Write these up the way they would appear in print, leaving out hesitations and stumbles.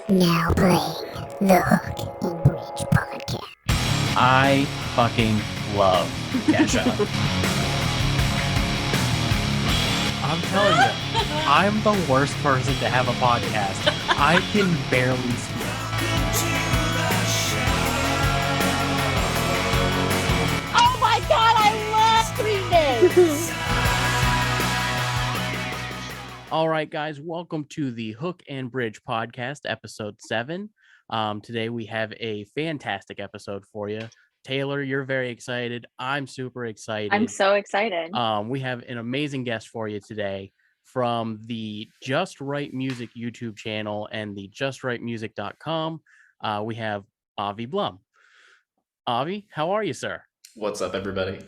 Now playing the Hook and Bridge podcast. I fucking love Kesha. I'm telling you, I'm the worst person to have a podcast. I can barely speak. Oh my god, I love Green Day! All right, guys, welcome to the Hook and Bridge podcast, episode 7. Today we have a fantastic episode for you. Taylor, you're very excited. I'm super excited. I'm so excited. We have an amazing guest for you today from the Just Right Music YouTube channel and the justrightmusic.com. We have Avi Blum. Avi, how are you, sir? What's up, everybody?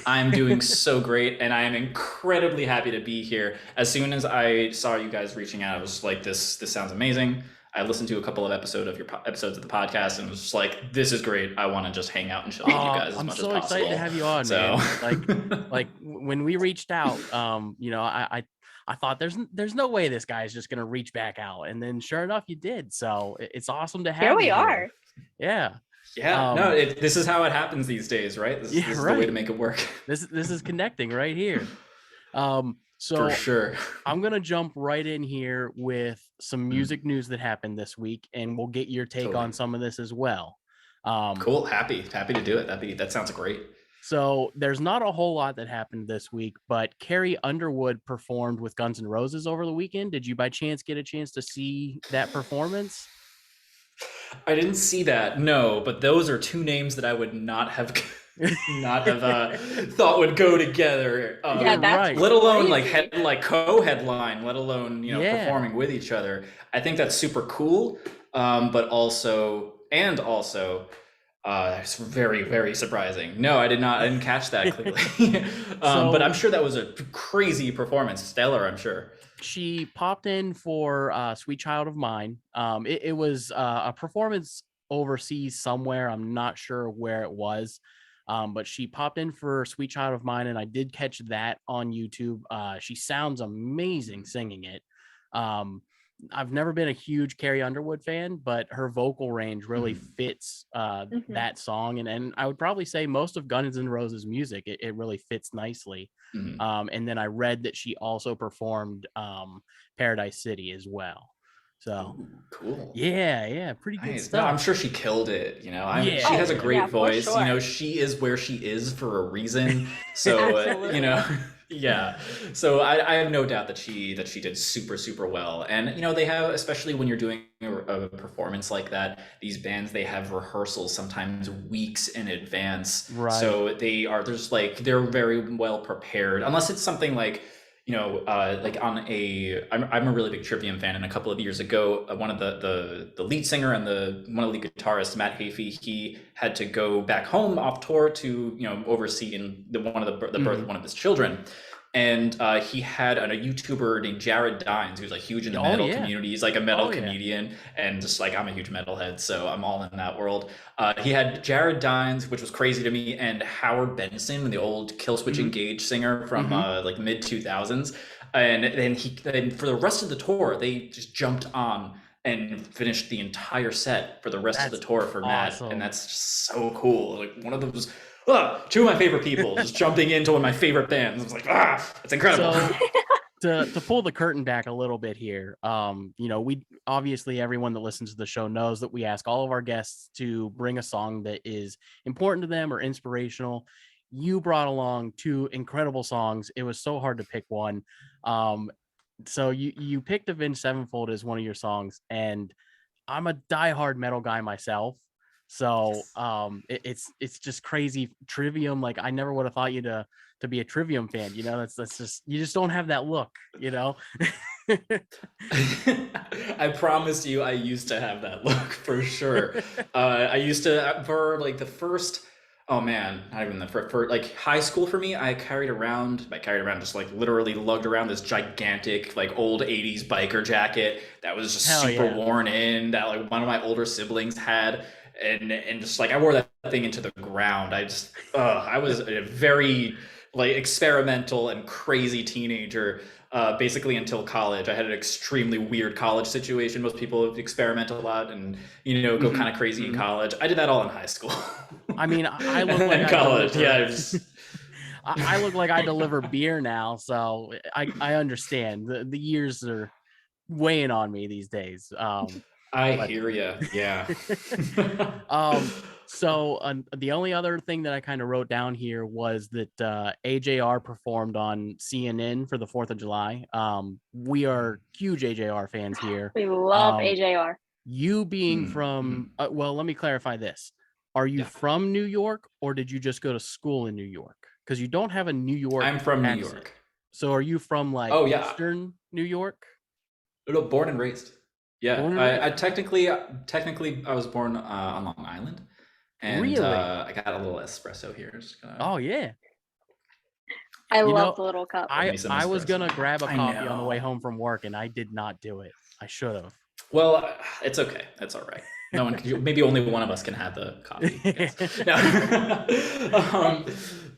I'm doing so great, and I am incredibly happy to be here. As soon as I saw you guys reaching out, I was like, this sounds amazing. I listened to a couple of episodes of the podcast and was just like, this is great. I want to just hang out and chill with you guys as much as possible. I'm so excited to have you on, man. Like when we reached out, I thought there's no way this guy's just gonna reach back out, and then sure enough, you did. So it's awesome to have Here you we are. Yeah. Yeah, this is how it happens these days, right? This is the way to make it work. This is connecting right here. So for sure. I'm gonna jump right in here with some music news that happened this week, and we'll get your take on some of this as well. Cool. Happy to do it. That sounds great. So there's not a whole lot that happened this week, but Carrie Underwood performed with Guns N' Roses over the weekend. Did you by chance get a chance to see that performance? I didn't see that, no, but those are two names that I would not have thought would go together. Yeah, that's right. Let alone like co-headline, let alone performing with each other. I think that's super cool. But also it's very, very surprising. No, I didn't catch that clearly. But I'm sure that was a crazy performance, stellar. I'm sure. She popped in for Sweet Child of Mine. It was a performance overseas somewhere. I'm not sure where it was, but she popped in for Sweet Child of Mine, and I did catch that on YouTube. She sounds amazing singing it. I've never been a huge Carrie Underwood fan, but her vocal range really fits that song. And I would probably say most of Guns N' Roses music, it really fits nicely. And then I read that she also performed Paradise City as well. So cool. Yeah, pretty good stuff. No, I'm sure she killed it. She has a great voice. Sure. She is where she is for a reason. So yeah. So I have no doubt that she did super, super well. And they have, especially when you're doing a performance like that, these bands, they have rehearsals sometimes weeks in advance. Right. So they're very well prepared, unless it's something like I'm a really big Trivium fan, and a couple of years ago, one of the lead singer and one of the lead guitarists, Matt Hafey, he had to go back home off tour to oversee the birth of one of his children. And he had a YouTuber named Jared Dines, who's like huge in the metal community. He's like a metal comedian, and just like I'm a huge metalhead, so I'm all in that world. He had Jared Dines, which was crazy to me, and Howard Benson, the old Killswitch Engage singer from like mid 2000s. And then for the rest of the tour, they just jumped on and finished the entire set for the rest of the tour for Matt, and that's just so cool. Like one of those. Two of my favorite people just jumping into one of my favorite bands. I was like, it's incredible. So, to pull the curtain back a little bit here, we obviously, everyone that listens to the show knows that we ask all of our guests to bring a song that is important to them or inspirational. You brought along 2 incredible songs. It was so hard to pick one. So you picked Avenged Sevenfold as one of your songs, and I'm a diehard metal guy myself. So it's just crazy. Trivium, like I never would have thought you to be a Trivium fan. That's just, you just don't have that look. I promise you, I used to have that look for sure. I used to, for like the first, oh man, not even the first, for like high school for me, I carried around just like literally lugged around this gigantic like old 80s biker jacket that was just super worn in, that like one of my older siblings had. And just like I wore that thing into the ground. I was a very like experimental and crazy teenager. basically until college. I had an extremely weird college situation. Most people experiment a lot and, go kind of crazy in college. I did that all in high school. I mean, I look like I college, deliver. I look like I deliver beer now, so I understand. The years are weighing on me these days. I hear you. Yeah. So the only other thing that I kind of wrote down here was that AJR performed on CNN for the 4th of July. We are huge AJR fans here. We love AJR. You being from, well, let me clarify this. Are you from New York, or did you just go to school in New York? Because you don't have a New York I'm from accent. New York. So are you from like Eastern New York? No, born and raised. Yeah, I technically I was born on Long Island, and really? I got a little espresso here. Just gonna... Oh yeah. I love the little cup. I was gonna grab a coffee on the way home from work, and I did not do it. I should have. Well, it's okay. It's all right. No one can, maybe only one of us can have the coffee.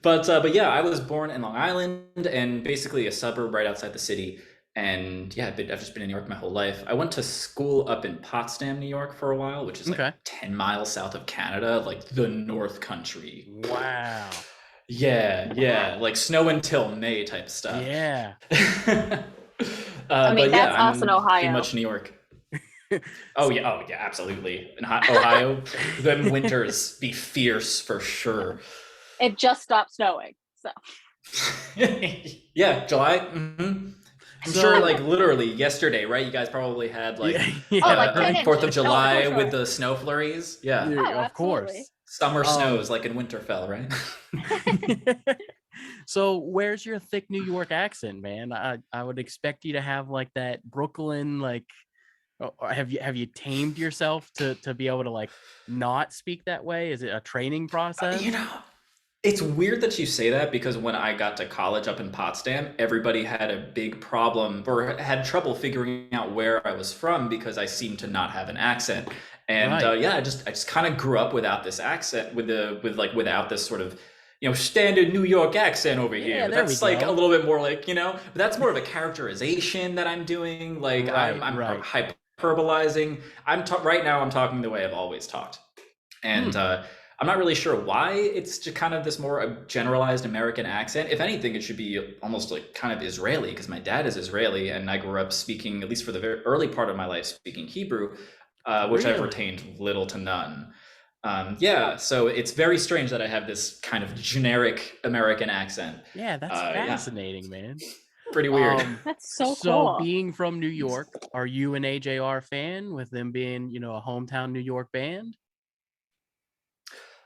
But yeah, I was born in Long Island, and basically a suburb right outside the city. And yeah, I've just been in New York my whole life. I went to school up in Potsdam, New York for a while, which is like 10 miles south of Canada, like the North Country. Wow. Yeah, like snow until May type stuff. Yeah. I mean, that's us in Ohio. Pretty much New York. Oh yeah, absolutely. In Ohio, them winters be fierce for sure. It just stopped snowing, so. Yeah, July. I'm sure, like literally yesterday, right? You guys probably had like 4th of July with the snow flurries. Yeah, of course. Summer snows like in Winterfell, right? So where's your thick New York accent, man? I would expect you to have like that Brooklyn, like, have you tamed yourself to be able to like not speak that way? Is it a training process? It's weird that you say that, because when I got to college up in Potsdam, everybody had a big problem or had trouble figuring out where I was from, because I seemed to not have an accent. And I just kind of grew up without this accent, without this sort of standard New York accent over here. But that's like a little bit more like but that's more of a characterization that I'm doing. Like I'm hyperbolizing. Right now I'm talking the way I've always talked, and I'm not really sure why it's just kind of this more generalized American accent. If anything, it should be almost like kind of Israeli, because my dad is Israeli, and I grew up speaking, at least for the very early part of my life, speaking Hebrew, which I've retained little to none. So it's very strange that I have this kind of generic American accent. Yeah, that's fascinating, man. Pretty weird. That's so cool. So being from New York, are you an AJR fan, with them being, a hometown New York band?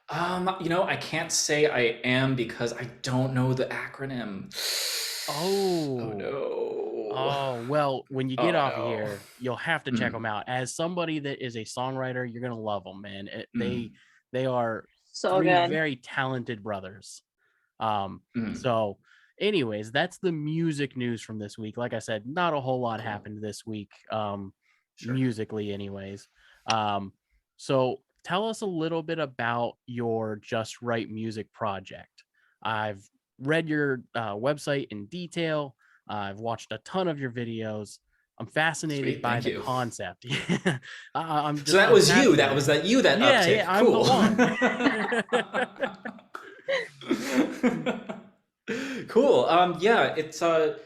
I can't say I am, because I don't know the acronym. Oh no. Oh, well, when you get off here, you'll have to check them out. As somebody that is a songwriter, you're gonna love them, man. They are so three good. very talented brothers. So anyways, that's the music news from this week. Like I said, not a whole lot happened this week, musically anyways. So tell us a little bit about your Just Right Music project. I've read your website in detail. I've watched a ton of your videos. I'm fascinated by the concept. So that was you. That was you that uptick. Yeah, I'm the one. Cool. It's so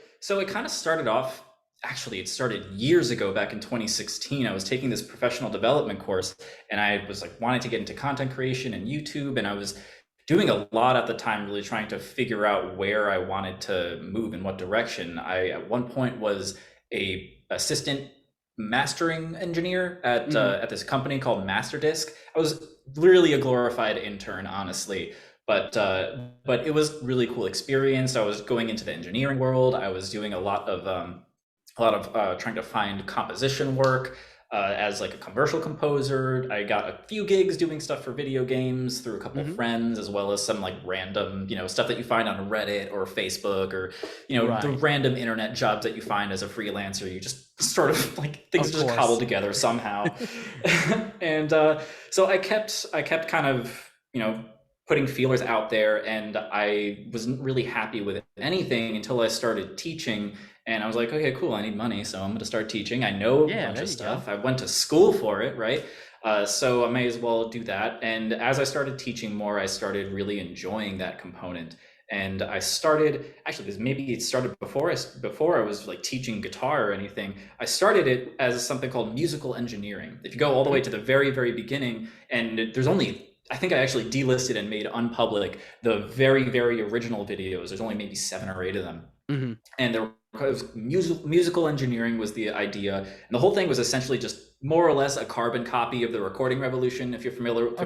it kind of started off. Actually, it started years ago, back in 2016. I was taking this professional development course, and I was like wanting to get into content creation and YouTube, and I was doing a lot at the time, really trying to figure out where I wanted to move, in what direction. I at one point was a assistant mastering engineer at this company called Masterdisc. I was literally a glorified intern, honestly. But it was really cool experience. I was going into the engineering world. I was doing a lot of trying to find composition work as like a commercial composer. I got a few gigs doing stuff for video games through a couple of friends, as well as some like random, stuff that you find on Reddit or Facebook, or, the random internet jobs that you find as a freelancer. You just sort of like things just cobbled together somehow. And so I kept kind of, putting feelers out there, and I wasn't really happy with anything until I started teaching. And I was like, okay, cool, I need money, so I'm going to start teaching. I know a bunch of stuff. Go. I went to school for it, right? So I may as well do that. And as I started teaching more, I started really enjoying that component. And I started, actually, because maybe it started before I was like teaching guitar or anything. I started it as something called musical engineering. If you go all the way to the very, very beginning, and there's only, I think I actually delisted and made unpublic the very, very original videos. There's only maybe 7 or 8 of them. Mm-hmm. And there was musical engineering was the idea, and the whole thing was essentially just more or less a carbon copy of the recording revolution. If you're familiar with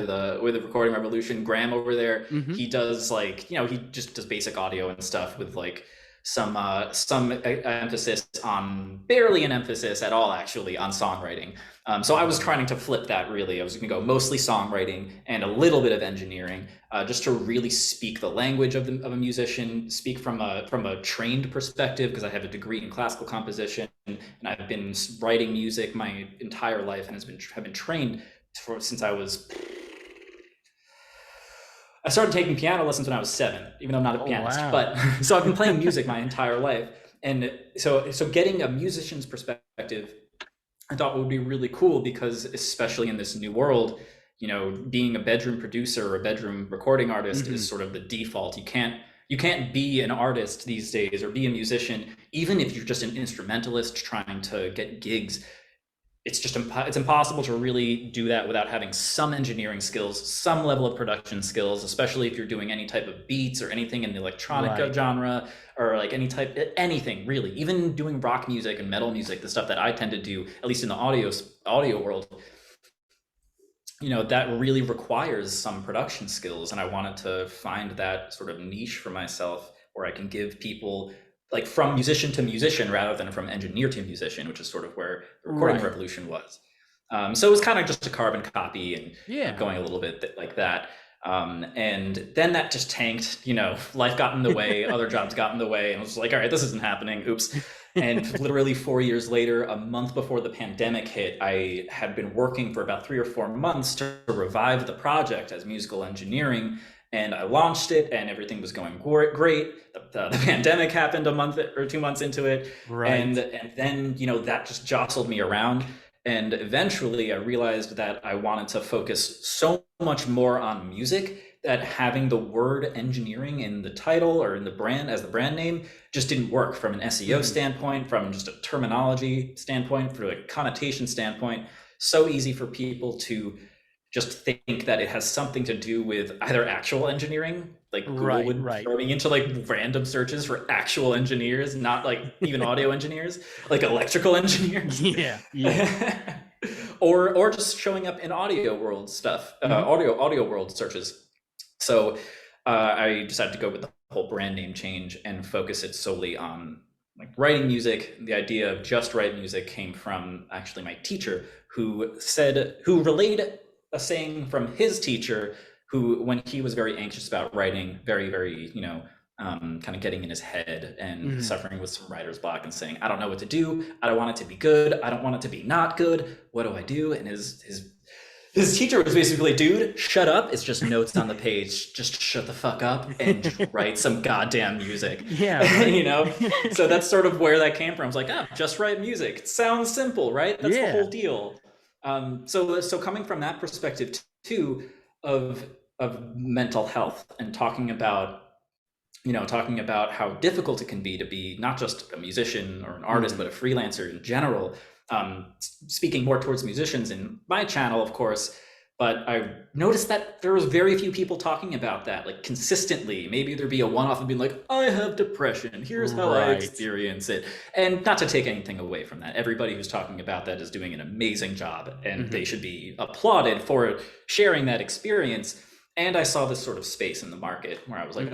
the recording revolution, Graham over there, he does like, you know, he just does basic audio and stuff with like some emphasis on, barely an emphasis at all actually, on songwriting. So I was trying to flip that. Really, I was going to go mostly songwriting and a little bit of engineering, just to really speak the language of a musician, speak from a trained perspective, because I have a degree in classical composition and I've been writing music my entire life and have been trained since I started taking piano lessons when I was 7, even though I'm not a pianist. Wow. But so I've been playing music my entire life, and so getting a musician's perspective, I thought would be really cool, because especially in this new world, you know, being a bedroom producer or a bedroom recording artist is sort of the default. You can't be an artist these days or be a musician, even if you're just an instrumentalist trying to get gigs. It's impossible to really do that without having some engineering skills, some level of production skills, especially if you're doing any type of beats or anything in the electronic genre, or like anything really, even doing rock music and metal music, the stuff that I tend to do, at least in the audio world, you know, that really requires some production skills. And I wanted to find that sort of niche for myself where I can give people, like, from musician to musician rather than from engineer to musician, which is sort of where the recording revolution was. So it was kind of just a carbon copy and going a little bit like that. And then that just tanked, you know, life got in the way, other jobs got in the way, and I was like, all right, this isn't happening. Oops. And literally 4 years later, a month before the pandemic hit, I had been working for about 3 or 4 months to revive the project as musical engineering. And I launched it and everything was going great. The pandemic happened a month or 2 months into it. And then, you know, that just jostled me around. And eventually I realized that I wanted to focus so much more on music that having the word engineering in the title or in the brand as the brand name just didn't work from an SEO standpoint, from just a terminology standpoint, from a connotation standpoint. So easy for people to just think that it has something to do with either actual engineering, like Google would throw me into like random searches for actual engineers, not like even audio engineers, like electrical engineers. Or just showing up in audio world stuff, audio world searches. So I decided to go with the whole brand name change and focus it solely on like writing music. The idea of just write music came from actually my teacher, who relayed a saying from his teacher, who, when he was very anxious about writing, very, very, you know, kind of getting in his head and suffering with some writer's block and saying, I don't know what to do. I don't want it to be good. I don't want it to be not good. What do I do? And his teacher was basically, dude, shut up. It's just notes on the page. Just shut the fuck up and just write some goddamn music. You know? So that's sort of where that came from. I was like, just write music. It sounds simple, right? That's the whole deal. So coming from that perspective too, of mental health, and talking about how difficult it can be to be not just a musician or an artist, but a freelancer in general. Speaking more towards musicians in my channel, of course, but I noticed that there was very few people talking about that, like consistently. Maybe there'd be a one-off and be like, I have depression, here's how I experience it. And not to take anything away from that. Everybody who's talking about that is doing an amazing job, and they should be applauded for sharing that experience. And I saw this sort of space in the market where I was like,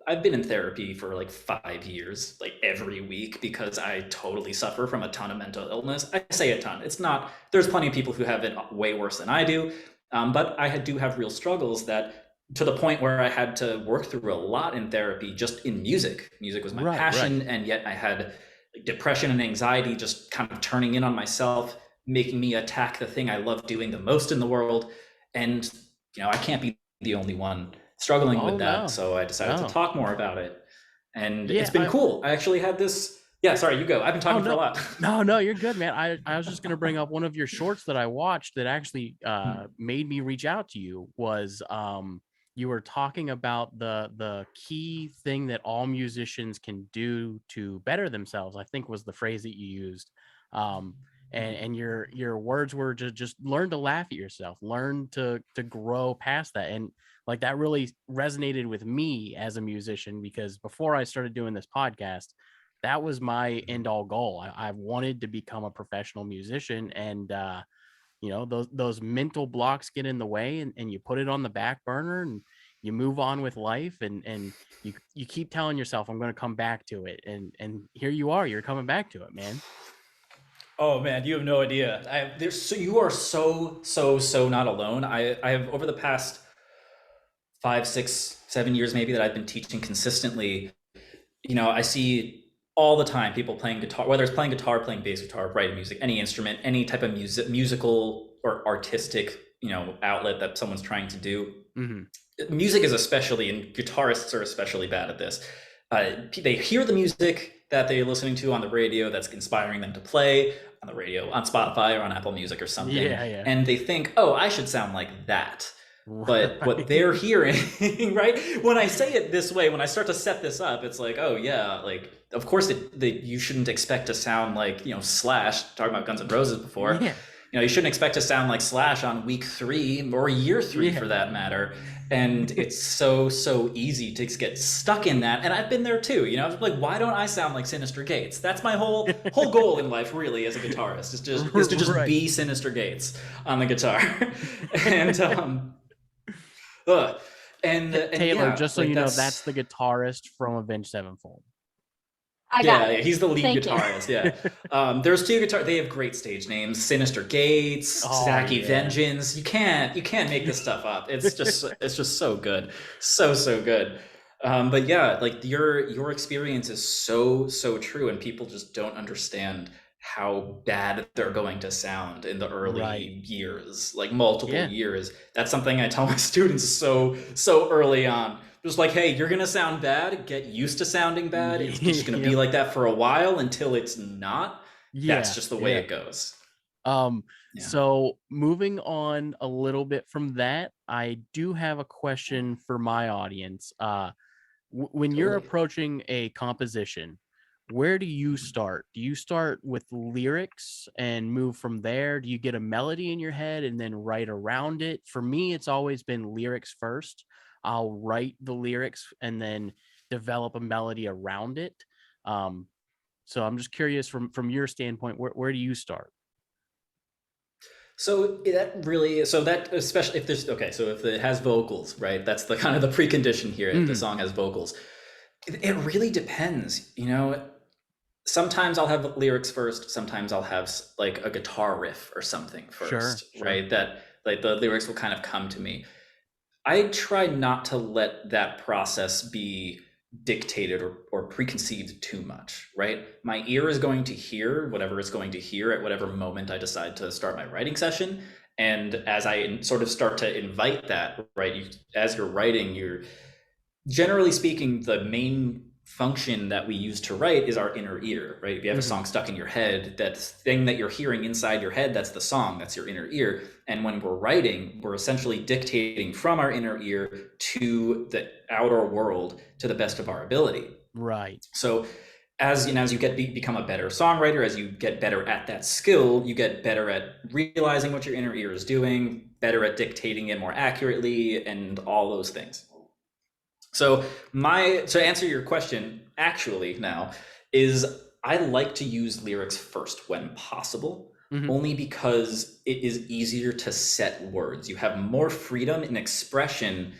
I've been in therapy for like 5 years, like every week, because I totally suffer from a ton of mental illness. I say a ton. It's not, there's plenty of people who have it way worse than I do. But I do have real struggles, that to the point where I had to work through a lot in therapy just in music. Music was my passion. And yet I had depression and anxiety just kind of turning in on myself, making me attack the thing I love doing the most in the world. And, you know, I can't be the only one struggling with that. So I decided to talk more about it. And it's been cool. I actually had this Yeah, sorry, you go. I've been talking for a lot. No, you're good, man. I was just gonna bring up one of your shorts that I watched that actually made me reach out to you. Was you were talking about the key thing that all musicians can do to better themselves, I think was the phrase that you used. And your words were just learn to laugh at yourself, learn to grow past that. And like that really resonated with me as a musician, because before I started doing this podcast, that was my end all goal. I wanted to become a professional musician, and those mental blocks get in the way, and you put it on the back burner and you move on with life, and you keep telling yourself, I'm going to come back to it, and here you are, you're coming back to it, man. Oh man, you have no idea. You are so not alone. I have, over the past 5, 6, 7 years maybe that I've been teaching consistently, I see all the time people playing guitar, whether it's playing guitar, playing bass guitar, writing music, any instrument, any type of musical or artistic, outlet that someone's trying to do. Music is especially, and guitarists are especially bad at this. They hear the music that they're listening to on the radio that's inspiring them to play on the radio, on Spotify or on Apple Music or something. And they think, oh, I should sound like that. But what they're hearing, right? When I say it this way, when I start to set this up, it's like, oh yeah, like, of course you shouldn't expect to sound like, Slash, talking about Guns N' Roses before. You shouldn't expect to sound like Slash on week 3 or year 3 for that matter. And it's so easy to get stuck in that. And I've been there too, I was like, why don't I sound like Sinister Gates? That's my whole goal in life, really, as a guitarist, is to just be Sinister Gates on the guitar. And Taylor, just so you know, that's the guitarist from Avenged Sevenfold. Yeah, he's the lead guitarist. Yeah. There's 2 guitars. They have great stage names: Sinister Gates, Zacky Vengeance. You can't make this stuff up. It's just so good, so good. But yeah, like your experience is so true, and people just don't understand how bad they're going to sound in the early years, like multiple years. That's something I tell my students so early on. Just like, hey, you're gonna sound bad. Get used to sounding bad. It's just gonna be like that for a while until it's not. That's just the way it goes. So moving on a little bit from that, I do have a question for my audience. When you're approaching a composition, where do you start? Do you start with lyrics and move from there? Do you get a melody in your head and then write around it? For me, it's always been lyrics first. I'll write the lyrics and then develop a melody around it. So I'm just curious from your standpoint, where do you start? So that especially if it has vocals, right? That's the kind of the precondition here. If the song has vocals, it really depends. Sometimes I'll have lyrics first. Sometimes I'll have like a guitar riff or something first, right? That like the lyrics will kind of come to me. I try not to let that process be dictated or preconceived too much, right? My ear is going to hear whatever it's going to hear at whatever moment I decide to start my writing session. And as I sort of start to invite that, right, as you're writing, you're generally speaking, the main function that we use to write is our inner ear, right? If you have a song stuck in your head, that thing that you're hearing inside your head, that's the song, that's your inner ear. And when we're writing, we're essentially dictating from our inner ear to the outer world to the best of our ability. Right. So as you become a better songwriter, as you get better at that skill, you get better at realizing what your inner ear is doing, better at dictating it more accurately, and all those things. So to answer your question, actually now, is I like to use lyrics first when possible, only because it is easier to set words. You have more freedom in expression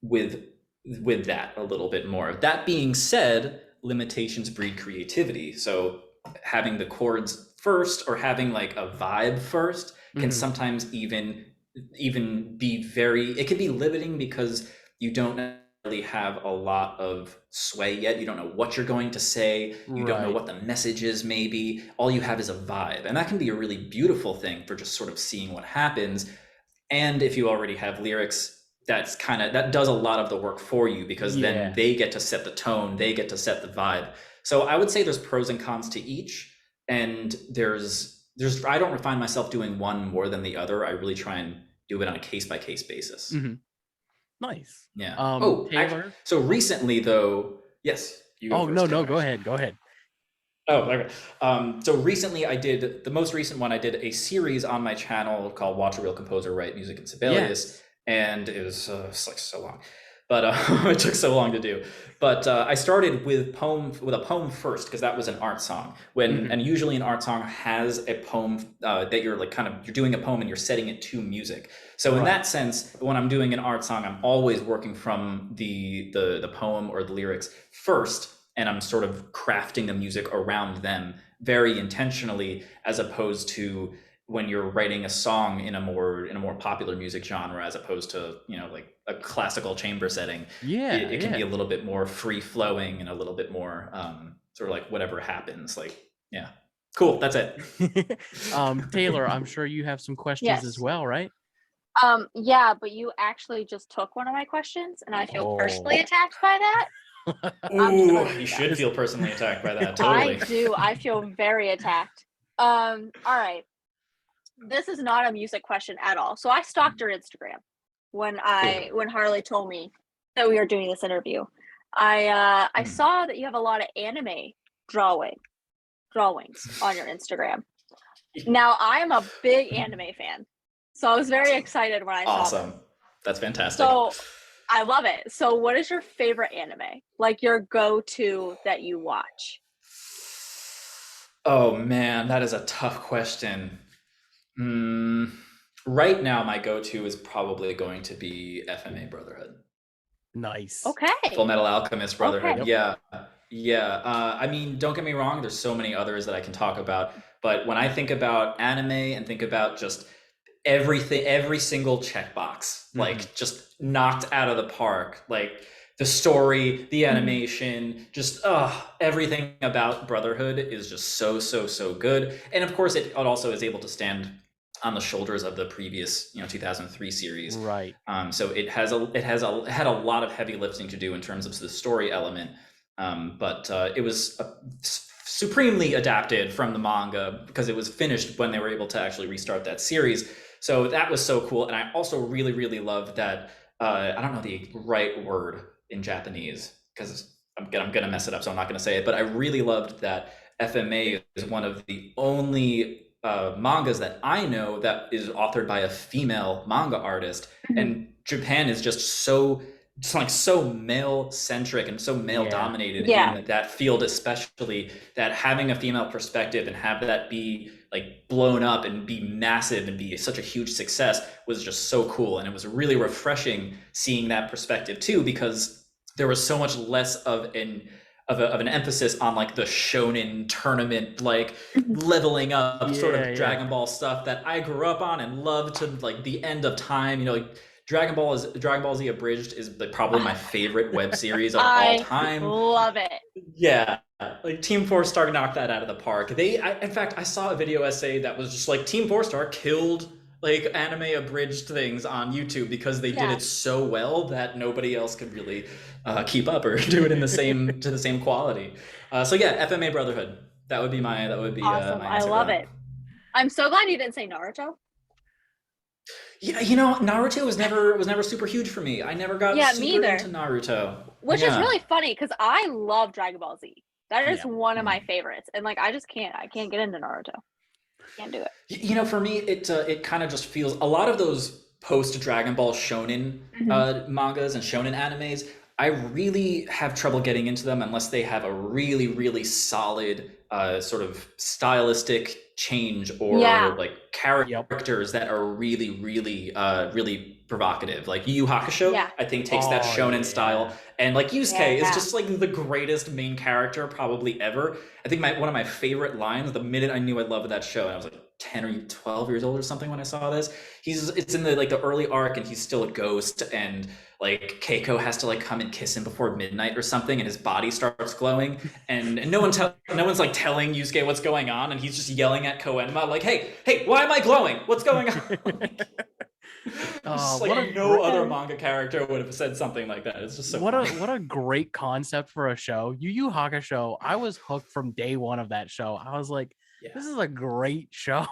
with that a little bit more. That being said, limitations breed creativity. So having the chords first or having like a vibe first can sometimes even be it can be limiting because you don't really have a lot of sway yet. You don't know what you're going to say. You don't know what the message is, maybe. All you have is a vibe. And that can be a really beautiful thing for just sort of seeing what happens. And if you already have lyrics, that does a lot of the work for you, because then they get to set the tone, they get to set the vibe. So I would say there's pros and cons to each, and there's I don't find myself doing one more than the other. I really try and do it on a case by case basis. Mm-hmm. Nice. Yeah. Taylor. Actually, so recently though, yes, you go first. No, go ahead. Oh, okay. So recently the most recent one I did a series on my channel called Watch a Real Composer Write Music in Sibelius, and it was like so long, but it took so long to do. But I started with a poem first, because that was an art song. And usually an art song has a poem that you're like you're doing a poem and you're setting it to music. So in that sense, when I'm doing an art song, I'm always working from the poem or the lyrics first, and I'm sort of crafting the music around them very intentionally, as opposed to when you're writing a song in a more popular music genre, as opposed to, like a classical chamber setting. It can be a little bit more free flowing and a little bit more sort of like whatever happens. Like, yeah, cool. That's it. Taylor, I'm sure you have some questions as well, right? Yeah, but you actually just took one of my questions, and I feel personally attacked by that. Ooh, you should feel personally attacked by that. Totally. I do. I feel very attacked. All right. This is not a music question at all. So I stalked your Instagram when Harley told me that we were doing this interview. I saw that you have a lot of anime drawings on your Instagram. Now, I am a big anime fan, so I was very excited when I saw them. Awesome. That's fantastic. So I love it. So what is your favorite anime? Like your go-to that you watch? Oh man, that is a tough question. Right now, my go-to is probably going to be FMA Brotherhood. Nice. Okay. Full Metal Alchemist Brotherhood. Okay. Yeah. I mean, don't get me wrong, there's so many others that I can talk about, but when I think about anime and think about just everything, every single checkbox, like just knocked out of the park, like the story, the animation, just everything about Brotherhood is just so good. And of course, it also is able to stand on the shoulders of the previous 2003 series, right? So it had a lot of heavy lifting to do in terms of the story element, but it was supremely adapted from the manga, because it was finished when they were able to actually restart that series. So that was so cool. And I also really loved that, I don't know the right word in Japanese, because I'm gonna mess it up, so I'm not gonna say it, but I really loved that FMA is one of the only mangas that I know that is authored by a female manga artist. And Japan is just so male centric and so male dominated in that field, especially, that having a female perspective and have that be like blown up and be massive and be such a huge success was just so cool. And it was really refreshing seeing that perspective too, because there was so much less of an emphasis on like the shonen tournament, like leveling up sort of Dragon Ball stuff that I grew up on and loved to like the end of time. Like Dragon Ball Z Abridged is probably my favorite web series of all time. I love it. Yeah, like Team 4-Star knocked that out of the park. In fact, I saw a video essay that was just like Team 4-Star killed like anime abridged things on YouTube because they did it so well that nobody else could really keep up or do it in the same quality. So yeah, FMA Brotherhood. That would be awesome. My I love it. I'm so glad you didn't say Naruto. Yeah, Naruto was never super huge for me. I never got super into Naruto. Which is really funny, because I love Dragon Ball Z. That is one of my favorites, and like I can't get into Naruto. Can't do it. For me, it kind of just feels, a lot of those post Dragon Ball shonen mangas and shonen animes, I really have trouble getting into them unless they have a really solid sort of stylistic change or like characters that are really provocative. Like Yu Yu Hakusho, I think takes that shonen style, and like Yusuke is just like the greatest main character probably ever. I think one of my favorite lines, the minute I knew I loved that show, and I was like 10 or 12 years old or something when I saw this, it's in the early arc and he's still a ghost, and like Keiko has to like come and kiss him before midnight or something, and his body starts glowing, and no one's like telling Yusuke what's going on, and he's just yelling at Koenma like, hey, why am I glowing? What's going on? Just what like a no other manga character would have said something like that. It's just so funny. what a great concept for a show. Yu Yu Hakusho. I was hooked from day one of that show. I was like, this is a great show.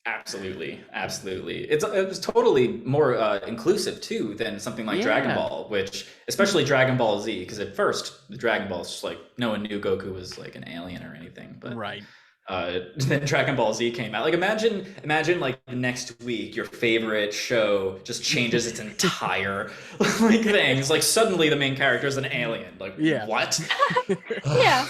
Absolutely. It was totally more inclusive too than something like Dragon Ball, which especially Dragon Ball Z, because at first the Dragon Ball is just like no one knew Goku was like an alien or anything, but right. Then Dragon Ball Z came out. Like imagine like next week your favorite show just changes its entire like things. Like suddenly the main character is an alien. Like what? Yeah.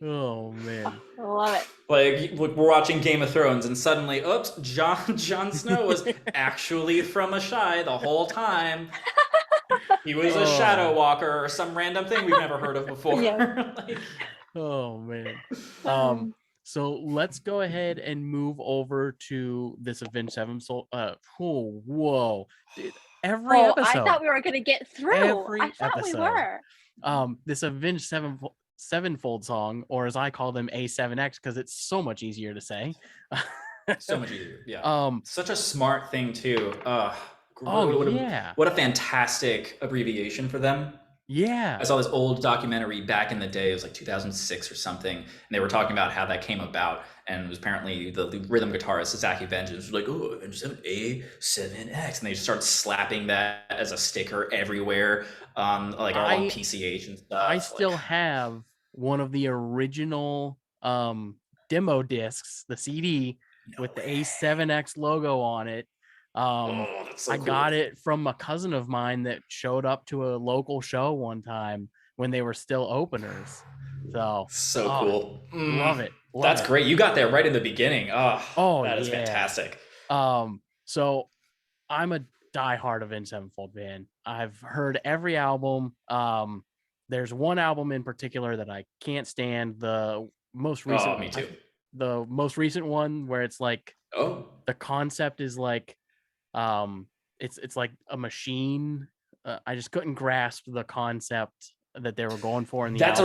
Oh man. I love it. Like we're watching Game of Thrones and suddenly, oops, Jon Snow was actually from Ashai the whole time. He was a Shadow Walker or some random thing we've never heard of before. Yeah. Like, oh man. So let's go ahead and move over to this Avenged Sevenfold. Whoa. Every episode. I thought we were gonna get through. I thought we were. This Avenged Sevenfold song, or as I call them, A7X, because it's so much easier to say. so much easier. Yeah. Such a smart thing too. What a fantastic abbreviation for them. Yeah. I saw this old documentary back in the day. It was like 2006 or something. And they were talking about how that came about. And it was apparently the rhythm guitarist, Sasaki Benji, was like, oh, Avenged A7X. And they just started slapping that as a sticker everywhere, like all on PCH and stuff. I still have one of the original demo discs, the CD with the A7X logo on it. That's so I cool. got it from a cousin of mine that showed up to a local show one time when they were still openers. So cool. Love it. That's great. You got there right in the beginning. That is fantastic. So I'm a diehard Avenged Sevenfold fan. I've heard every album. There's one album in particular that I can't stand. The most recent. Me too. The most recent one where it's like, the concept is like, it's like a machine. I just couldn't grasp the concept that they were going for in the album.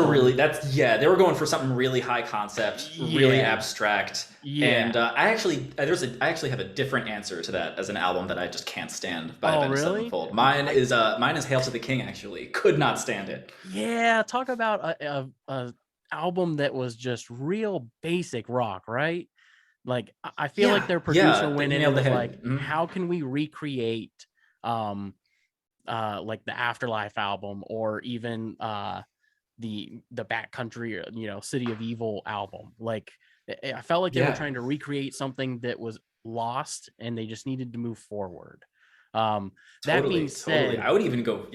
They were going for something really high concept, really abstract. And I actually have a different answer to that as an album that I just can't stand by Avenged Sevenfold. Mine is Hail to the King. Actually, could not stand it. Yeah, talk about a album that was just real basic rock, right? Like I feel like their producer went in and was like, how can we recreate like the Afterlife album, or even the Backcountry, City of Evil album. Like I felt like they were trying to recreate something that was lost and they just needed to move forward. That being said, I would even go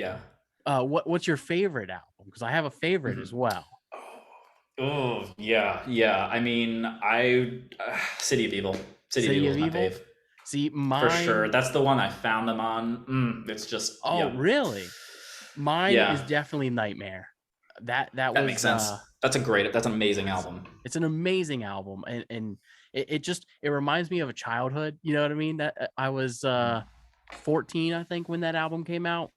what's your favorite album? Because I have a favorite as well. Oh yeah. I mean, City of Evil. City of Evil is my fave. See, mine for sure. That's the one I found them on. It's just really? Mine is definitely Nightmare. That makes sense. That's an amazing album. It's an amazing album, and it reminds me of a childhood. You know what I mean? That I was 14, I think, when that album came out,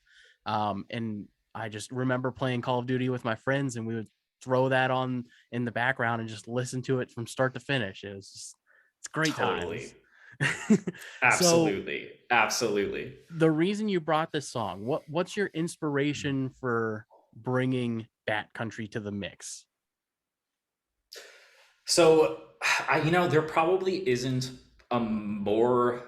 and I just remember playing Call of Duty with my friends, and we would throw that on in the background and just listen to it from start to finish. It's great times. Absolutely. The reason you brought this song, what's your inspiration for bringing Backcountry to the mix? So there probably isn't another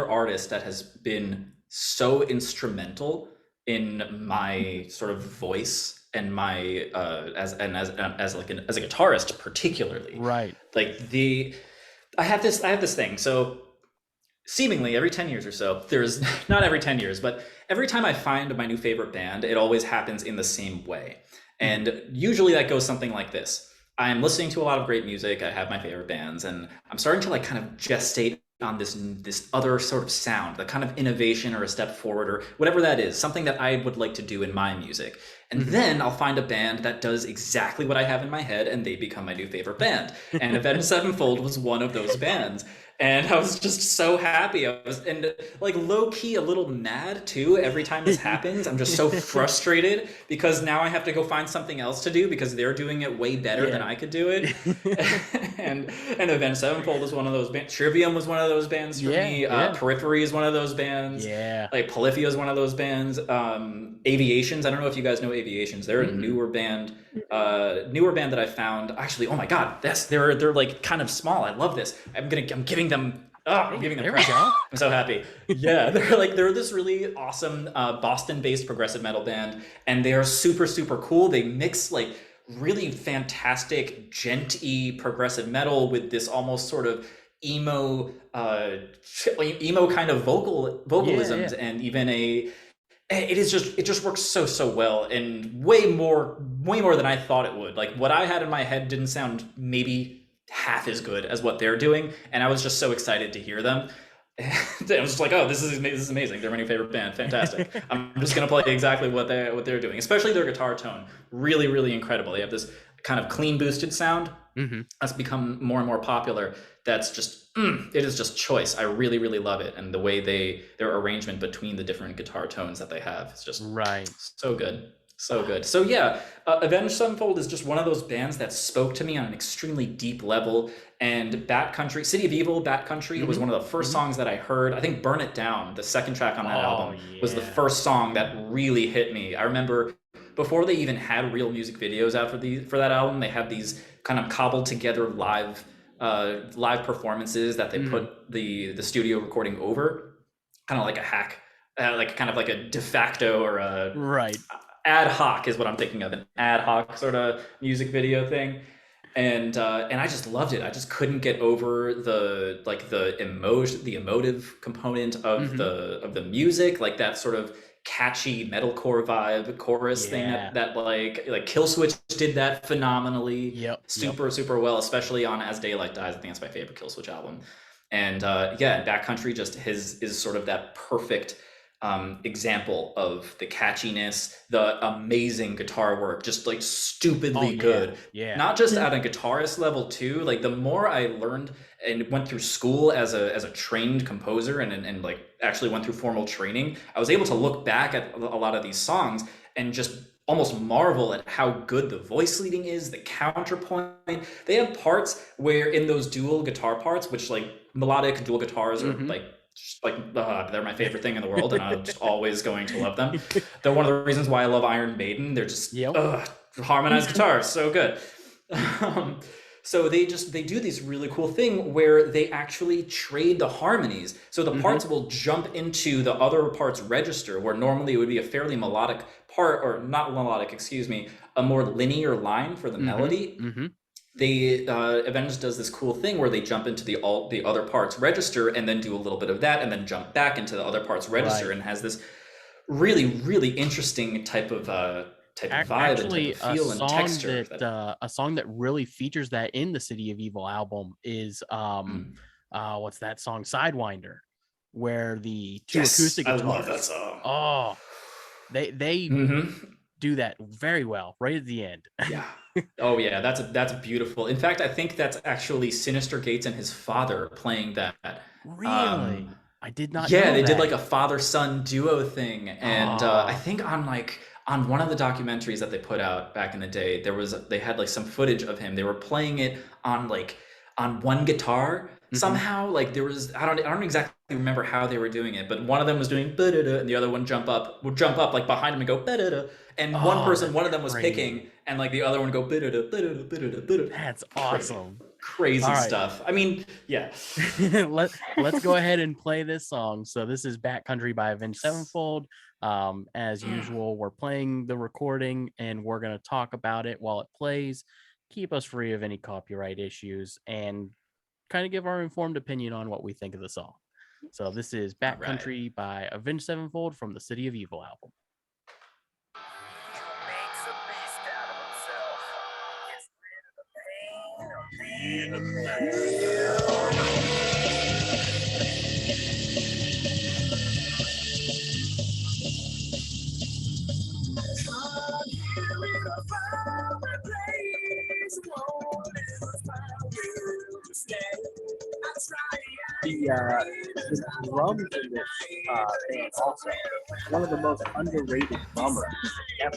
artist that has been so instrumental in my sort of voice and my as a guitarist particularly, right? Like I have this thing. So seemingly every 10 years or so, there's not every 10 years, but every time I find my new favorite band, it always happens in the same way. And usually that goes something like this. I'm listening to a lot of great music. I have my favorite bands, and I'm starting to like kind of gestate on this other sort of sound, the kind of innovation or a step forward or whatever that is, something that I would like to do in my music. And then I'll find a band that does exactly what I have in my head, and they become my new favorite band. And Avenged Sevenfold was one of those bands. And I was just so happy. I was, and like low key a little mad too every time this happens. I'm just so frustrated because now I have to go find something else to do because they're doing it way better than I could do it. and Avenged Sevenfold is one of those bands. Trivium was one of those bands for me. Periphery is one of those bands. Yeah. Like Polyphia is one of those bands. Aviations. I don't know if you guys know Aviations. They're a newer band that I found. Actually, oh my god, they're like kind of small. I love this. I'm giving them credit. I'm so happy. Yeah, they're this really awesome Boston-based progressive metal band, and they are super super cool. They mix like really fantastic djenty progressive metal with this almost sort of emo kind of vocalisms and even it just works so well and way more than I thought it would. Like what I had in my head didn't sound maybe half as good as what they're doing, and I was just so excited to hear them. And I was just like, oh, this is amazing. They're my new favorite band. Fantastic. I'm just gonna play exactly what they're doing, especially their guitar tone. Really, really incredible. They have this kind of clean boosted sound that's become more and more popular. That's just it is just choice. I really, really love it, and the way their arrangement between the different guitar tones that they have is just so good. So good. So yeah, Avenged Sevenfold is just one of those bands that spoke to me on an extremely deep level. And Bat Country, City of Evil, Bat Country was one of the first songs that I heard. I think Burn It Down, the second track on that album, was the first song that really hit me. I remember before they even had real music videos out for that album, they had these kind of cobbled together live performances that they put the studio recording over, kind of like a hack, like kind of like a de facto or a ad hoc is what I'm thinking of, an ad hoc sort of music video thing. And I just loved it. I just couldn't get over the emotive component of the music, like that sort of catchy metalcore vibe chorus thing that like Killswitch did that phenomenally, super well, especially on As Daylight Dies. I think that's my favorite Killswitch album. And Backcountry just is sort of that perfect example of the catchiness, the amazing guitar work, just like stupidly good. Not just at a guitarist level too. Like the more I learned and went through school as a trained composer and like actually went through formal training, I was able to look back at a lot of these songs and just almost marvel at how good the voice leading is, the counterpoint. They have parts where in those dual guitar parts, which like melodic dual guitars are they're my favorite thing in the world, and I'm just always going to love them. They're one of the reasons why I love Iron Maiden. They're just harmonized guitars, so good. So they do this really cool thing where they actually trade the harmonies. So the parts will jump into the other part's register, where normally it would be a fairly melodic part, or not melodic, excuse me, a more linear line for the melody. They Avenged does this cool thing where they jump into the other parts register and then do a little bit of that and then jump back into the other parts register, and has this really, really interesting type of vibe and type of feel and texture. A song that really features that in the City of Evil album is what's that song, Sidewinder, where the two acoustic guitars. I love that song. Oh, they do that very well right at the end. Oh yeah, that's beautiful. In fact, I think that's actually Sinister Gates and his father playing that. Really? I did not know they did like a father-son duo thing, and I think on one of the documentaries that they put out back in the day, they had like some footage of him. They were playing it on one guitar somehow. Like there was I don't exactly remember how they were doing it, but one of them was doing ba-da-da, and the other one would jump up like behind him and go ba-da-da. And one of them was picking, and like the other one would go ba-da-da, ba-da-da, ba-da-da, ba-da-da. That's awesome. Crazy stuff. I mean, yeah. Let's go ahead and play this song. So this is Backcountry by Avenged Sevenfold. As usual, we're playing the recording and we're going to talk about it while it plays. Keep us free of any copyright issues and kind of give our informed opinion on what we think of the song. So this is Backcountry by Avenged Sevenfold from the City of Evil album. the drums in this band also one of the most underrated drummers ever.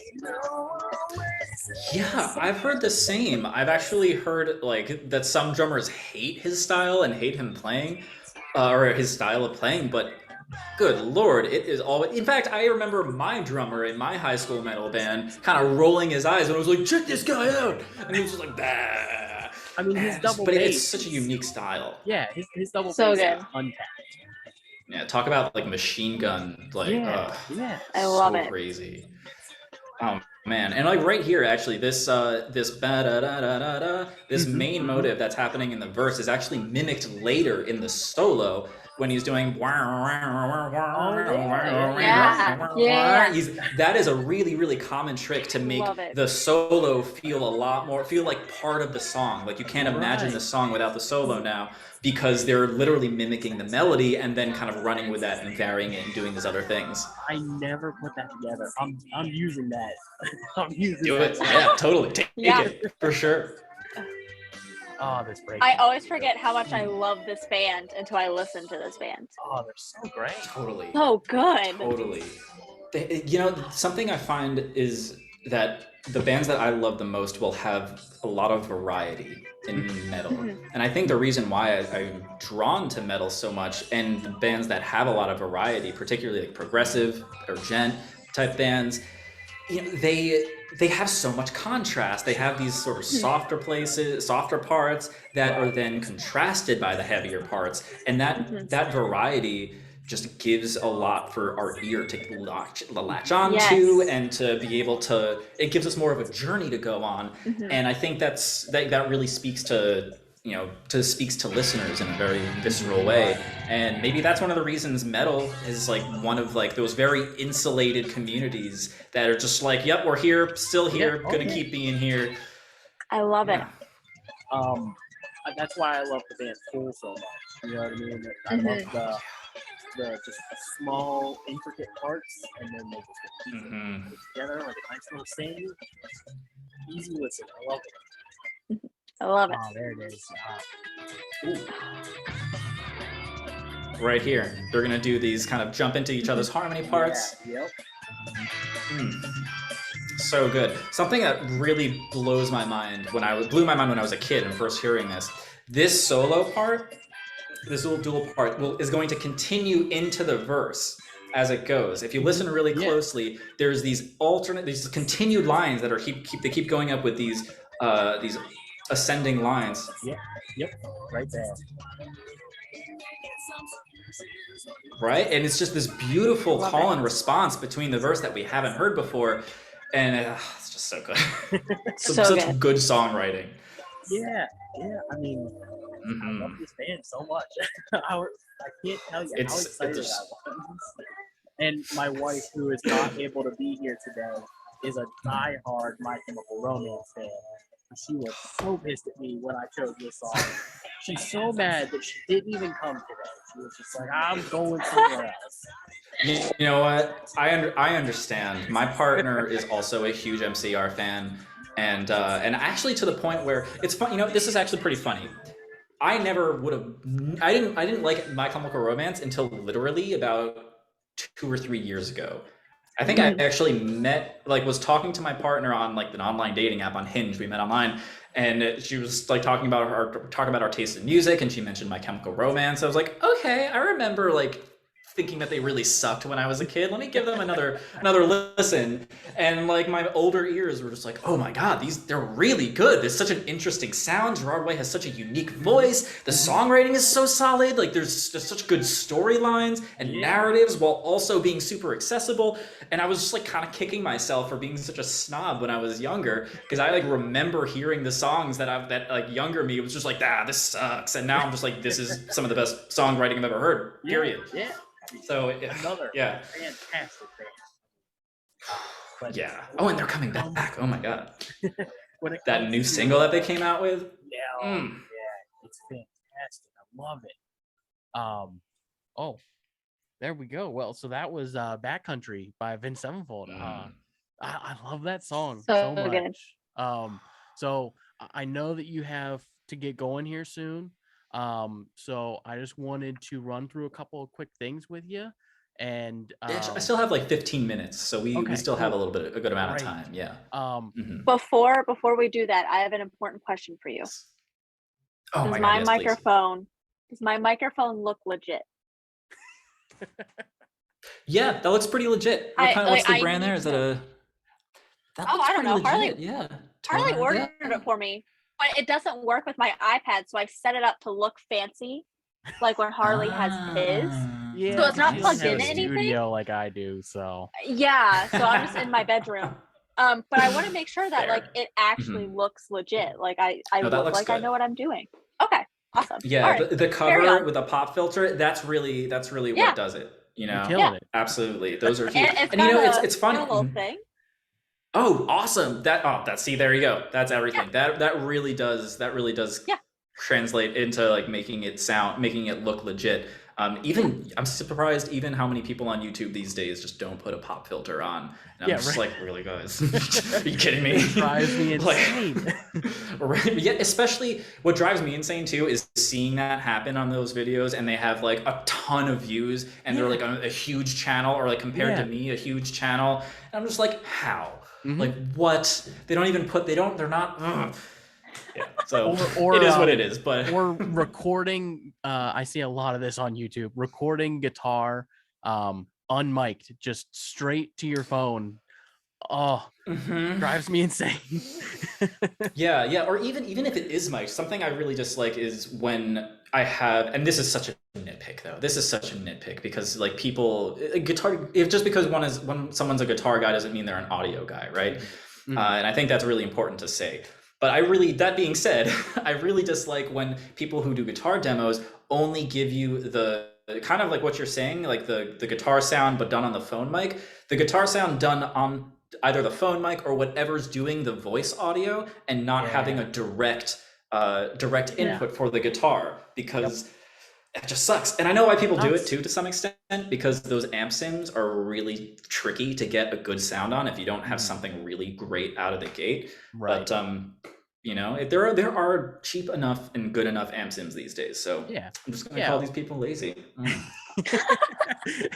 Yeah, I've heard the same. I've actually heard like that some drummers hate his style and hate him playing, or his style of playing. But good lord, it is all. In fact, I remember my drummer in my high school metal band kind of rolling his eyes when I was like, "Check this guy out," and he was just like, "Bah." I mean, his double but it's bass. such a unique style. Yeah, his double So bass good. is untapped. Yeah, talk about like machine gun, like Yeah. I love so it. crazy. Oh man, and like right here, actually, this this main motive that's happening in the verse is actually mimicked later in the solo when he's doing. That is a really common trick to make Love it. the solo feel like part of the song. Like you can't imagine the song without the solo now, because they're literally mimicking the melody and then kind of running with that and varying it and doing these other things. I never put that together. I'm using that. I'm using Do that. it. Yeah, totally. Take Yeah. it for sure. Oh, this break. I always forget how much I love this band until I listen to this band. Oh, they're so great. Totally. So good. Totally. Something I find is that the bands that I love the most will have a lot of variety in metal. And I think the reason why I'm drawn to metal so much, and the bands that have a lot of variety, particularly like progressive or gent type bands, they have so much contrast. They have these sort of softer parts that are then contrasted by the heavier parts, and that variety just gives a lot for our ear to latch on to, and to be able to. It gives us more of a journey to go on, and I think that really speaks to speaks to listeners in a very visceral way. And maybe that's one of the reasons metal is like one of like those very insulated communities that are just like, yep, we're here, still here, gonna keep being here. I love it. That's why I love the band Full so much. You know what I mean? I love the just the small intricate parts, and then they just get together like a nice little sing. Easy listen. I love it. I love it. Oh, there it is. Right here, they're gonna do these kind of jump into each other's harmony parts. Yep. So good. Something that really blew my mind when I was a kid and first hearing this solo part, this little dual part is going to continue into the verse as it goes. If you listen really closely, there's these continued lines that they keep going up with these ascending lines. Yep. Right there. Right? And it's just this beautiful call and response between the verse that we haven't heard before. And it's just so good. Such good songwriting. Yeah. I mean, I love this band so much. I can't tell you how excited I was. And my wife, who is not able to be here today, is a diehard My Chemical Romance fan. She was so pissed at me when I chose this song. She's so mad that she didn't even come today. She was just like, I'm going somewhere else. You know what? I understand. My partner is also a huge MCR fan, and actually to the point where it's fun. This is actually pretty funny. I didn't like My Chemical Romance until literally about 2 or 3 years ago. I think I actually was talking to my partner on like an online dating app on Hinge. We met online, and she was like talking about our taste in music, and she mentioned My Chemical Romance. I was like, okay, I remember like thinking that they really sucked when I was a kid. Let me give them another listen. And like my older ears were just like, oh my god, they're really good. There's such an interesting sound. Gerard Way has such a unique voice. The songwriting is so solid. Like there's just such good storylines and narratives while also being super accessible. And I was just like kind of kicking myself for being such a snob when I was younger, because I like remember hearing the songs that like younger me was just like, this sucks. And now I'm just like, this is some of the best songwriting I've ever heard. Period. Yeah. So another fantastic band. Oh, and they're coming back. Oh my god. That new single that they came out with. Yeah, it's fantastic. I love it. There we go. Well, so that was Backcountry by Vince Sevenfold. I love that song so much. Good. So I know that you have to get going here soon. So I just wanted to run through a couple of quick things with you. And Actually, I still have like 15 minutes, so we okay, still have cool. a good amount Great. of time. Yeah. Mhm. Before we do that, I have an important question for you. Oh Does my my God, yes, please. microphone look legit? Yeah, that looks pretty legit. What kind? What's the brand there? Is that a? That looks I don't pretty know. legit. Yeah. Harley Tonal, ordered yeah. it for me, but it doesn't work with my iPad, so I set it up to look fancy, like when Harley has his. Yeah, So it's not you plugged don't have in a to anything? studio like I do, so Yeah, so I'm just in my bedroom. But I want to make sure that like Fair. it actually looks legit. Like I No, that look looks like I good. know what I'm doing. Okay, awesome. Yeah, All right, the carry cover on. with a pop filter, that's really Yeah. what does it. You you're know, killing it. absolutely. Those are huge. And it's And you got know, a it's funny. little thing. Oh, awesome. See, there you go. That's everything. Yeah. That really does Yeah. translate into like making it look legit. Even I'm surprised even how many people on YouTube these days just don't put a pop filter on. And I'm just like, really, guys? Are you kidding me? It drives me Like, insane. right? Yeah, especially what drives me insane too is seeing that happen on those videos, and they have like a ton of views, and they're like a huge channel, or like compared to me, a huge channel. And I'm just like, how? Like, what? They don't even put. They're not. Ugh. Yeah. So or it is what it is. But or recording. I see a lot of this on YouTube. Recording guitar, unmiked, just straight to your phone. Oh, drives me insane. yeah. Or even if it is mic, something I really dislike is when I have, and this is such a nitpick though. This is such a nitpick because like people, guitar, if just because when someone's a guitar guy doesn't mean they're an audio guy, right? And I think that's really important to say. But that being said, I really dislike when people who do guitar demos only give you the kind of like what you're saying, like the guitar sound, but done on the phone mic. The guitar sound done on either the phone mic or whatever's doing the voice audio, and not having a direct input for the guitar, because it just sucks. And I know why people do it too, to some extent, because those amp sims are really tricky to get a good sound on if you don't have something really great out of the gate. Right. But you know, there are cheap enough and good enough amp sims these days. So I'm just gonna call these people lazy.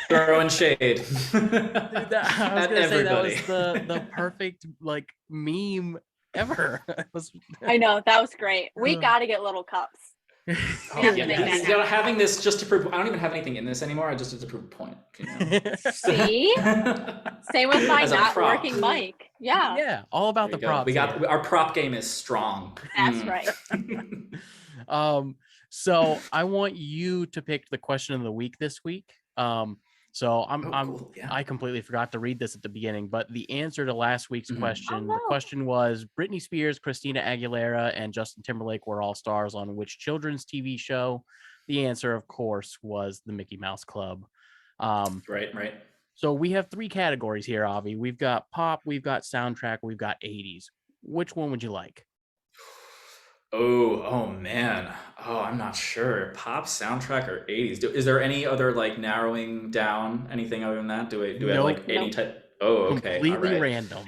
Throwing shade. Dude, I was gonna say that was the perfect like meme ever. I know, that was great. We got to get little cups. Having this just to prove, I don't even have anything in this anymore. I just have to prove a point. You know? See? Same with my not prop. working mic. Yeah. Yeah, all about the props. We got our prop game is strong. That's right. So I want you to pick the question of the week this week. So I completely forgot to read this at the beginning, but the answer to last week's question, the question was Britney Spears, Christina Aguilera, and Justin Timberlake were all stars on which children's TV show? The answer, of course, was the Mickey Mouse Club. Right. So we have three categories here, Avi. We've got pop, we've got soundtrack, we've got 80s. Which one would you like? Oh man. Oh, I'm not sure. Pop, soundtrack, or 80s. Is there any other like narrowing down anything other than that? Do we have like any type? Oh, okay. Completely random.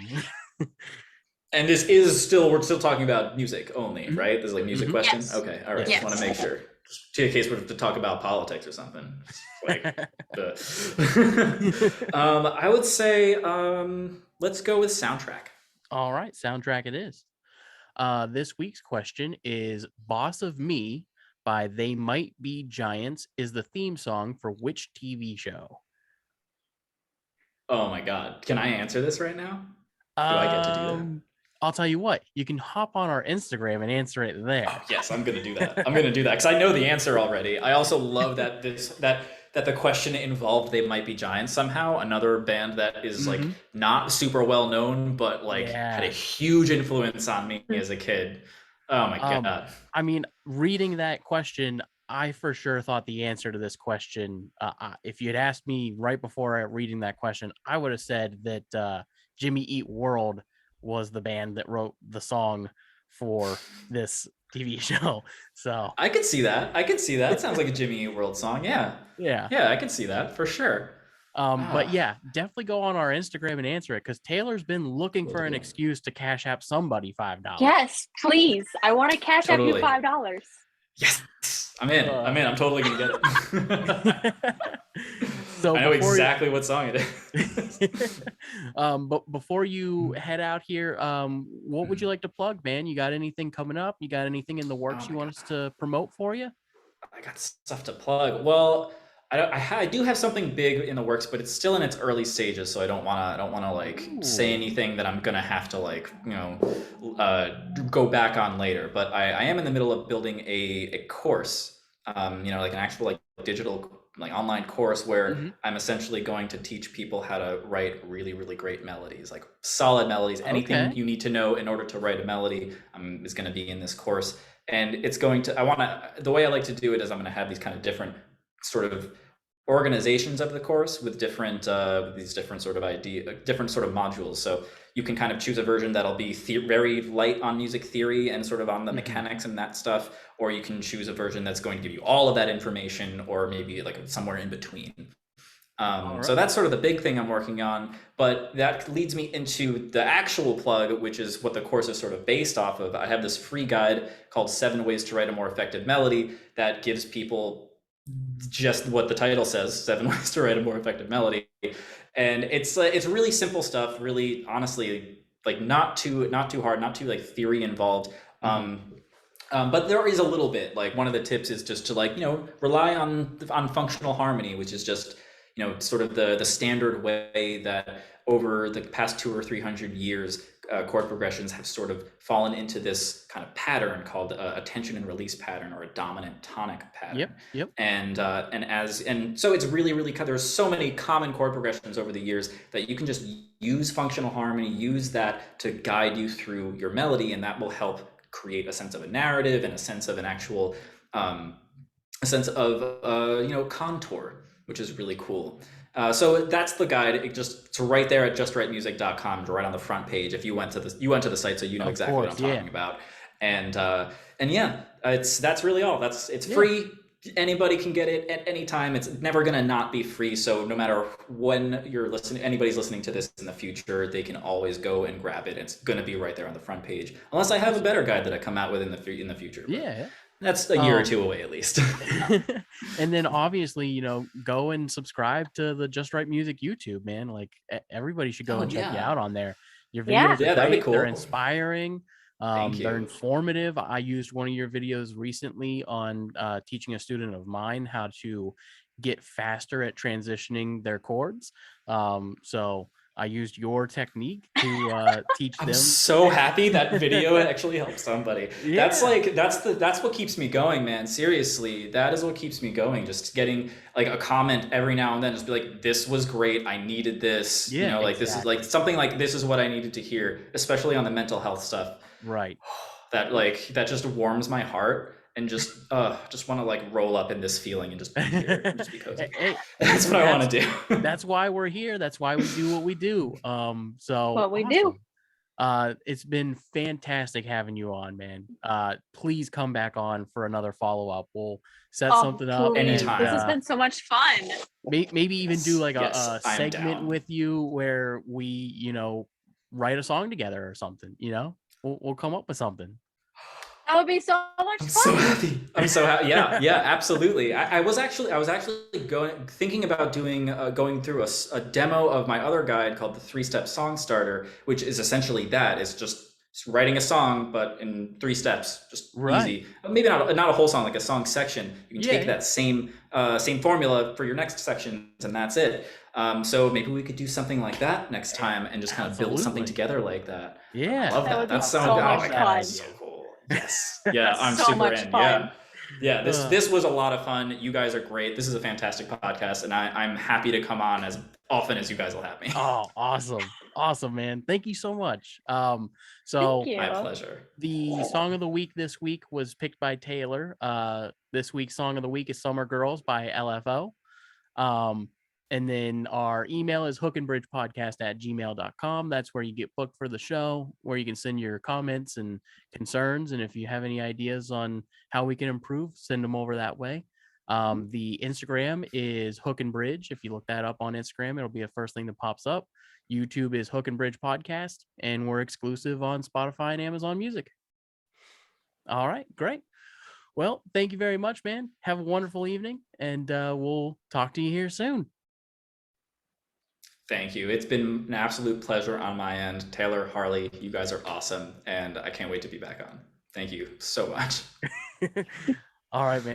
And this is we're still talking about music only, right? There's like music question. Yes. Okay. All right. Just want to make sure. Just in case we're to talk about politics or something. Like, I would say let's go with soundtrack. All right, soundtrack it is. This week's question is Boss of Me by They Might Be Giants is the theme song for which TV show? Oh my God. Can I answer this right now? Do I get to do that? I'll tell you what, you can hop on our Instagram and answer it there. Oh, yes, I'm going to do that. I'm going to do that because I know the answer already. I also love that that the question involved They Might Be Giants somehow, another band that is like not super well known, but like had a huge influence on me as a kid. Oh my God. I mean, reading that question, I for sure thought the answer to this question, if you had asked me right before reading that question, I would have said that Jimmy Eat World was the band that wrote the song for this TV show. So I could see that. It sounds like a Jimmy Eat World song. Yeah, I can see that for sure. But yeah, definitely go on our Instagram and answer it, because Taylor's been looking for an excuse to cash app somebody $5. Yes, please. I want to cash app you $5. Yes. I'm in. I'm totally gonna get it. So I know before exactly what song it is. but before you head out here, what would you like to plug, man? You got anything coming up? You got anything in the works Oh you my want us to promote for you? I got stuff to plug. Well, I do have something big in the works, but it's still in its early stages, so I don't wanna like say Ooh. anything that I'm gonna have to like go back on later. But I am in the middle of building a course, like an actual like digital like online course where Mm-hmm. I'm essentially going to teach people how to write really really great melodies, like solid melodies. Anything Okay. you need to know in order to write a melody is going to be in this course, and it's going to I want to the way I like to do it is I'm going to have these kind of different sort of organizations of the course with different these different sort of different sort of modules. So you can kind of choose a version that'll be very light on music theory and sort of on the Mm-hmm. mechanics and that stuff, or you can choose a version that's going to give you all of that information, or maybe like somewhere in between. So that's sort of the big thing I'm working on, but that leads me into the actual plug, which is what the course is sort of based off of. I have this free guide called 7 Ways to Write a More Effective Melody that gives people just what the title says, 7 Ways to Write a More Effective Melody. And it's really simple stuff, really, honestly, like not too hard, not too like theory involved. But there is a little bit, like one of the tips is just to like, rely on functional harmony, which is just, sort of the standard way that over the past 200 or 300 years, chord progressions have sort of fallen into this kind of pattern called a tension and release pattern, or a dominant tonic pattern. Yep. And so it's really, really, there's so many common chord progressions over the years that you can just use functional harmony, use that to guide you through your melody, and that will help create a sense of a narrative and a sense of an actual contour, which is really cool. So that's the guide. It's right there at justwritemusic.com, right on the front page. If you went to the site, so you know exactly what I'm talking about. And yeah, that's really all. It's free. Anybody can get it at any time. It's never gonna not be free. So no matter when anybody's listening to this in the future, they can always go and grab it. It's gonna be right there on the front page, unless I have a better guide that I come out with in the future. Yeah. That's a year or two away at least. And then obviously, go and subscribe to the Just Right Music YouTube, man. Like everybody should go and check you out on there. Your videos are that'd be great. cool. They're inspiring. Thank you. They're informative. I used one of your videos recently on teaching a student of mine how to get faster at transitioning their chords. So I used your technique to teach them. I'm so happy that video actually helped somebody. Yeah. That's what keeps me going, man. Seriously, that is what keeps me going. Just getting like a comment every now and then, just be like, "This was great. I needed this." Yeah, This is like something like this is what I needed to hear, especially on the mental health stuff. Right. That just warms my heart. And just want to like roll up in this feeling and just be here and just be cozy. Hey, that's what I want to do. That's why we're here. That's why we do what we do. So what we do. It's been fantastic having you on, man. Please come back on for another follow-up. We'll set something up anytime. This has been so much fun. Maybe even do like a segment down. with you where we, write a song together or something. We'll come up with something. That would be so much fun. I'm so happy. Yeah, absolutely. I was actually thinking about going through a demo of my other guide called the 3-Step Song Starter, which is essentially that. It's just writing a song, but in 3 steps, just easy. Maybe not a whole song, like a song section. You can take that same formula for your next sections, and that's it. So maybe we could do something like that next time, and just kind of build something together like that. Yeah, I love that. That's so much fun. So cool. Yes. Yeah, I'm so super much in. Fun. Yeah. This was a lot of fun. You guys are great. This is a fantastic podcast, and I'm happy to come on as often as you guys will have me. Oh, awesome, man. Thank you so much. Thank you. My pleasure. The song of the week this week was picked by Taylor. This week's song of the week is Summer Girls by LFO. And then our email is hookandbridgepodcast@gmail.com. That's where you get booked for the show, where you can send your comments and concerns. And if you have any ideas on how we can improve, send them over that way. The Instagram is Hook and Bridge. If you look that up on Instagram, it'll be the first thing that pops up. YouTube is Hook and Bridge Podcast, and we're exclusive on Spotify and Amazon Music. All right, great. Well, thank you very much, man. Have a wonderful evening, and we'll talk to you here soon. Thank you. It's been an absolute pleasure on my end. Taylor, Harley, you guys are awesome, and I can't wait to be back on. Thank you so much. All right, man.